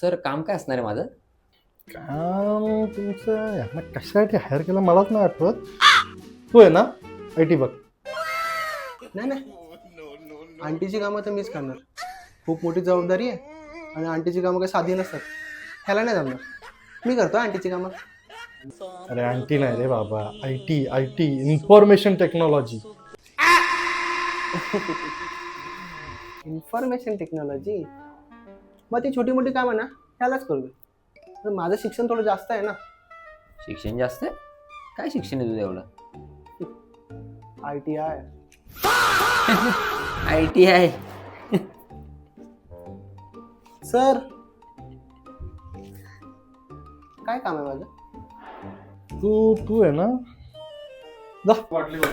Sir काम काय असणार आहे माझं? काम तुमचं यांना कशासाठी हायर केलं मलाच नाही आठवत. तू आहे ना IT बघ. नाही नाही, आंटीची कामं तर मीच करणार. खूप मोठी जबाबदारी आहे आणि आंटीची कामं काही साधी नसतात. ह्याला नाही जमणार. मी करतो आंटीची कामं. अरे आंटी नाही रे बाबा, IT information technology. Information technology, मग ती छोटी मोठी कामं ना ह्यालाच करू दे. तर माझं शिक्षण थोडं जास्त आहे ना. शिक्षण जास्त आहे? काय शिक्षण आहे तुझं एवढं? ITI. ITI? सर, काय काम आहे माझं? तू आहे ना जा. वाटली बघ.